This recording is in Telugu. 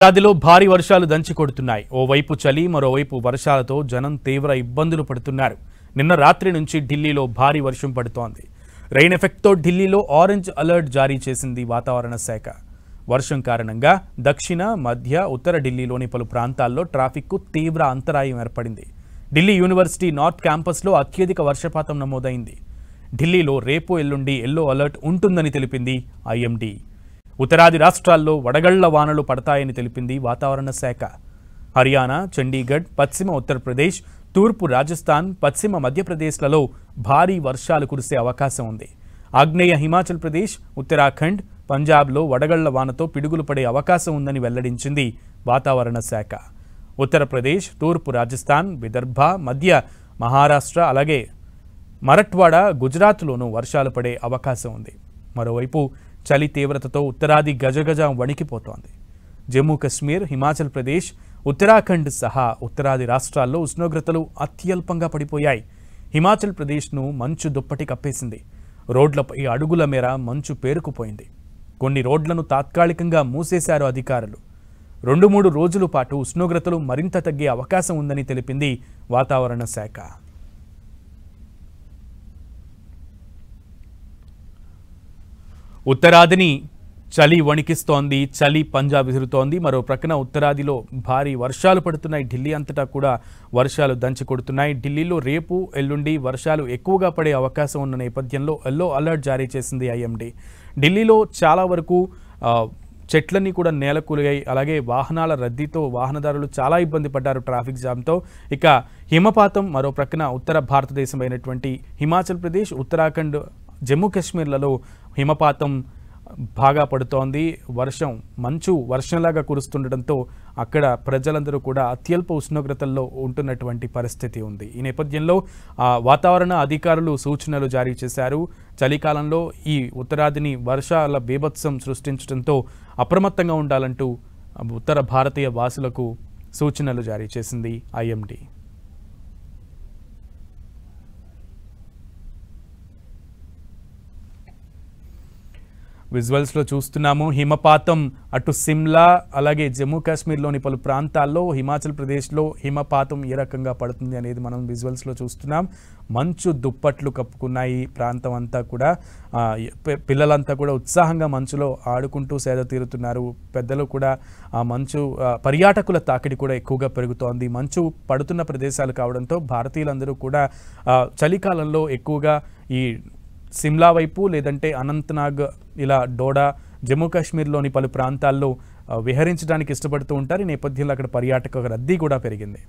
రాదిలో భారీ వర్షాలు దంచి కొడుతున్నాయి. ఓవైపు చలి, మరోవైపు వర్షాలతో జనం తీవ్ర ఇబ్బందులు పడుతున్నారు. నిన్న రాత్రి నుంచి ఢిల్లీలో భారీ వర్షం పడుతోంది. రెయిన్ ఎఫెక్ట్తో ఢిల్లీలో ఆరెంజ్ అలర్ట్ జారీ చేసింది వాతావరణ శాఖ. వర్షం కారణంగా దక్షిణ, మధ్య, ఉత్తర ఢిల్లీలోని పలు ప్రాంతాల్లో ట్రాఫిక్కు తీవ్ర అంతరాయం ఏర్పడింది. ఢిల్లీ యూనివర్సిటీ నార్త్ క్యాంపస్లో అత్యధిక వర్షపాతం నమోదైంది. ఢిల్లీలో రేపు ఎల్లుండి ఎల్లో అలర్ట్ ఉంటుందని తెలిపింది ఐఎండీ. ఉత్తరాది రాష్ట్రాల్లో వడగళ్ల వానలు పడతాయని తెలిపింది వాతావరణ శాఖ. హర్యానా, చండీగఢ్, పశ్చిమ ఉత్తరప్రదేశ్, తూర్పు రాజస్థాన్, పశ్చిమ మధ్యప్రదేశ్లలో భారీ వర్షాలు కురిసే అవకాశం ఉంది. ఆగ్నేయ హిమాచల్ ప్రదేశ్, ఉత్తరాఖండ్, పంజాబ్లో వడగళ్ల వానతో పిడుగులు పడే అవకాశం ఉందని వెల్లడించింది వాతావరణ శాఖ. ఉత్తరప్రదేశ్, తూర్పు రాజస్థాన్, విదర్భ, మధ్య మహారాష్ట్ర, అలాగే మరఠ్వాడా, గుజరాత్లోనూ వర్షాలు పడే అవకాశం ఉంది. మరోవైపు చలి తీవ్రతతో ఉత్తరాది గజగజ వణికిపోతోంది. జమ్మూ కశ్మీర్, హిమాచల్ ప్రదేశ్, ఉత్తరాఖండ్ సహా ఉత్తరాది రాష్ట్రాల్లో ఉష్ణోగ్రతలు అత్యల్పంగా పడిపోయాయి. హిమాచల్ ప్రదేశ్ను మంచు దుప్పటి కప్పేసింది. రోడ్లపై అడుగుల మేర మంచు పేరుకుపోయింది. కొన్ని రోడ్లను తాత్కాలికంగా మూసేశారు అధికారులు. 2-3 రోజుల పాటు ఉష్ణోగ్రతలు మరింత తగ్గే అవకాశం ఉందని తెలిపింది వాతావరణ శాఖ. ఉత్తరాదిని చలి వణికిస్తోంది. చలి పంజా విసురుతోంది. మరో ప్రక్కన ఉత్తరాదిలో భారీ వర్షాలు పడుతున్నాయి. ఢిల్లీ అంతటా కూడా వర్షాలు దంచి కొడుతున్నాయి. ఢిల్లీలో రేపు ఎల్లుండి వర్షాలు ఎక్కువగా పడే అవకాశం ఉన్న నేపథ్యంలో ఎల్లో అలర్ట్ జారీ చేసింది ఐఎండీ. ఢిల్లీలో చాలా వరకు చెట్లన్నీ కూడా నేలకూలిగాయి. అలాగే వాహనాల రద్దీతో వాహనదారులు చాలా ఇబ్బంది పడ్డారు ట్రాఫిక్ జామ్తో. ఇక హిమపాతం మరో ప్రక్కన ఉత్తర భారతదేశం అయినటువంటి హిమాచల్ ప్రదేశ్, ఉత్తరాఖండ్, జమ్మూ కాశ్మీర్లలో హిమపాతం బాగా పడుతోంది. మంచు వర్షంలాగా కురుస్తుండటంతో అక్కడ ప్రజలందరూ కూడా అత్యల్ప ఉష్ణోగ్రతల్లో ఉంటున్నటువంటి పరిస్థితి ఉంది. ఈ నేపథ్యంలో వాతావరణ అధికారులు సూచనలు జారీ చేశారు. చలికాలంలో ఈ ఉత్తరాదిని వర్షాల బీభత్సం సృష్టించడంతో అప్రమత్తంగా ఉండాలంటూ ఉత్తర భారతీయ వాసులకు సూచనలు జారీ చేసింది ఐఎండీ. విజువల్స్లో చూస్తున్నాము. హిమపాతం అటు సిమ్లా, అలాగే జమ్మూ కాశ్మీర్లోని పలు ప్రాంతాల్లో, హిమాచల్ ప్రదేశ్లో హిమపాతం ఏ రకంగా పడుతుంది అనేది మనం విజువల్స్లో చూస్తున్నాం. మంచు దుప్పట్లు కప్పుకున్నాయి ప్రాంతం అంతా కూడా. పిల్లలంతా కూడా ఉత్సాహంగా మంచులో ఆడుకుంటూ సేద తీరుతున్నారు. పెద్దలు కూడా ఆ మంచు పర్యాటకుల తాకిడి కూడా ఎక్కువగా పెరుగుతోంది. మంచు పడుతున్న ప్రదేశాలు కావడంతో భారతీయులందరూ కూడా చలికాలంలో ఎక్కువగా ఈ సిమ్లా వైపు, లేదంటే అనంతనాగ్, ఇలా డోడా, జమ్మూ కాశ్మీర్లోని పలు ప్రాంతాల్లో విహరించడానికి ఇష్టపడుతూ ఉంటారు. ఈ నేపథ్యంలో అక్కడ పర్యాటక రద్దీ కూడా పెరిగింది.